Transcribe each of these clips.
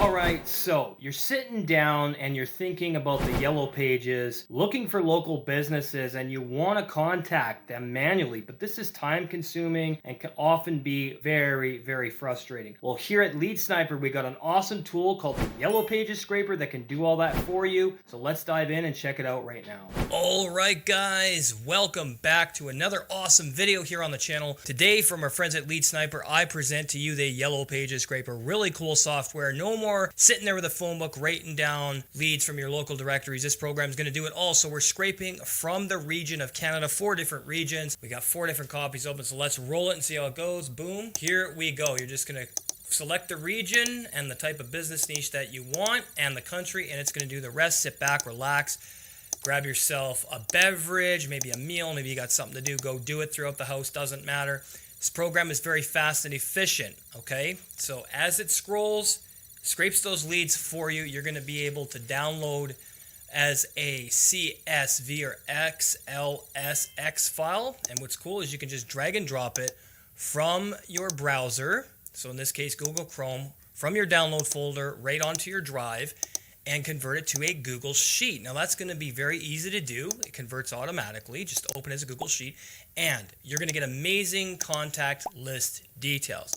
All right, so you're sitting down and you're thinking about the yellow pages, looking for local businesses, and you want to contact them manually, but this is time consuming and can often be very, very frustrating. Well, here at Lead Sniper, we got an awesome tool called the Yellow Pages Scraper that can do all that for you. So let's dive in and check it out right now. All right, guys, welcome back to another awesome video here on the channel. Today, from our friends at Lead Sniper, I present to you the Yellow Pages Scraper. Really cool software. No more sitting there with a phone book writing down leads from your local directories. This program is going to do it all. So we're scraping from the region of Canada, 4 different regions. We got 4 different copies open, so let's roll it and see how it goes. Boom. Here we go. You're just going to select the region and the type of business niche that you want and the country, and it's going to do the rest. Sit back, relax, grab yourself a beverage, maybe a meal, maybe you got something to do. Go do it throughout the house, doesn't matter. This program is very fast and efficient, okay? So as it scrapes those leads for you, you're going to be able to download as a CSV or XLSX file. And what's cool is you can just drag and drop it from your browser. So in this case, Google Chrome, from your download folder right onto your drive and convert it to a Google Sheet. Now that's going to be very easy to do. It converts automatically. Just open it as a Google Sheet and you're going to get amazing contact list details.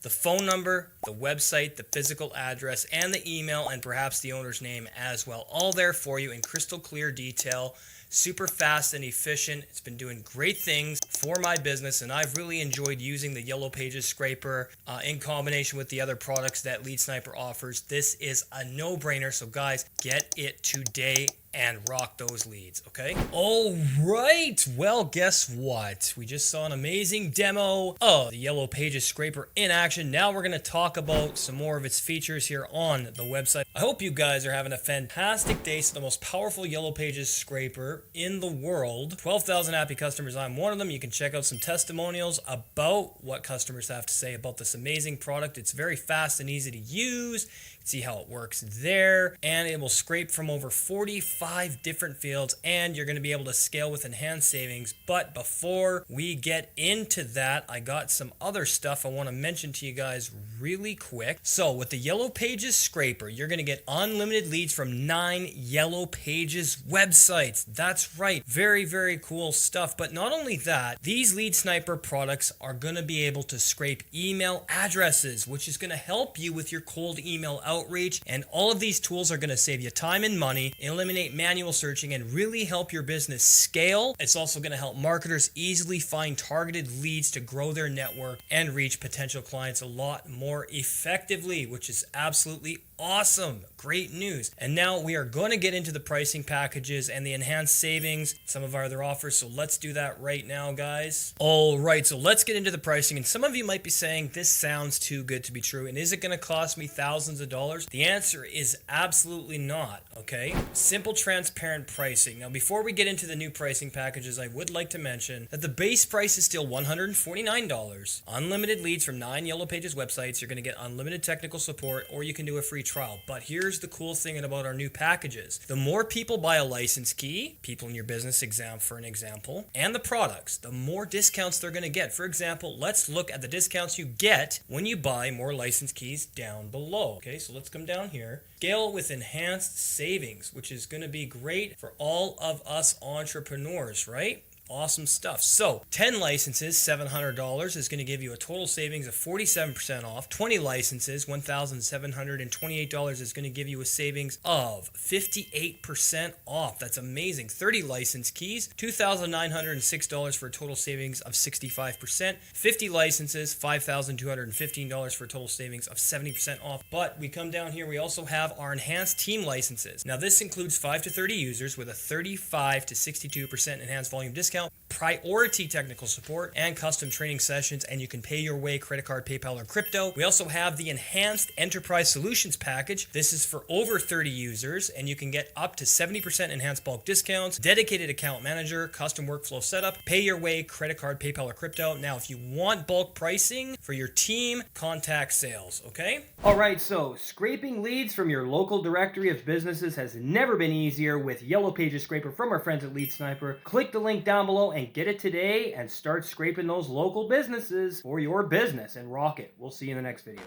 The phone number, the website, the physical address, and the email, and perhaps the owner's name as well. All there for you in crystal clear detail. Super fast and efficient. It's been doing great things for my business, and I've really enjoyed using the Yellow Pages Scraper in combination with the other products that Lead Sniper offers. This is a no-brainer, so guys, get it today and rock those leads, okay? All right, well, guess what? We just saw an amazing demo of the Yellow Pages Scraper in action. Now we're going to talk about some more of its features here on the website. I hope you guys are having a fantastic day. It's the most powerful Yellow Pages Scraper in the world. 12,000 happy customers. I'm one of them. You can check out some testimonials about what customers have to say about this amazing product. It's very fast and easy to use. You can see how it works there, and it will scrape from over 45 different fields, and you're going to be able to scale with enhanced savings. But before we get into that, I got some other stuff I want to mention to you guys really quick. So with the Yellow Pages Scraper, you're going to get unlimited leads from 9 Yellow Pages websites. That's right. Very, very cool stuff. But not only that, these Lead Sniper products are going to be able to scrape email addresses, which is going to help you with your cold email outreach. And all of these tools are going to save you time and money, eliminate manual searching, and really help your business scale. It's also going to help marketers easily find targeted leads to grow their network and reach potential clients a lot more effectively, which is absolutely awesome. Great news. And now we are going to get into the pricing packages and the enhanced savings, some of our other offers. So let's do that right now, guys. All right, so let's get into the pricing. And some of you might be saying, this sounds too good to be true. And is it going to cost me thousands of dollars? The answer is absolutely not, okay? Simple, transparent pricing. Now, before we get into the new pricing packages, I would like to mention that the base price is still $149. Unlimited leads from 9 Yellow Pages websites. You're going to get unlimited technical support, or you can do a free trial. But here's the cool thing about our new packages. The more people buy a license key, people in your business for an example, and the products, the more discounts they're going to get. For example, let's look at the discounts you get when you buy more license keys down below. Okay, so let's come down here. Scale with enhanced savings, which is going to be great for all of us entrepreneurs, right? Awesome stuff. So 10 licenses, $700 is going to give you a total savings of 47% off. 20 licenses, $1,728 is going to give you a savings of 58% off. That's amazing. 30 license keys, $2,906 for a total savings of 65%. 50 licenses, $5,215 for a total savings of 70% off. But we come down here, we also have our enhanced team licenses. Now this includes 5 to 30 users with a 35 to 62% enhanced volume discount, priority technical support, and custom training sessions, and you can pay your way credit card, PayPal, or crypto. We also have the Enhanced Enterprise Solutions package. This is for over 30 users, and you can get up to 70% enhanced bulk discounts, dedicated account manager, custom workflow setup, pay your way credit card, PayPal, or crypto. Now, if you want bulk pricing for your team, contact sales, okay? All right, so scraping leads from your local directory of businesses has never been easier with Yellow Pages Scraper from our friends at Lead Sniper. Click the link down below and get it today and start scraping those local businesses for your business and rock it. We'll see you in the next video.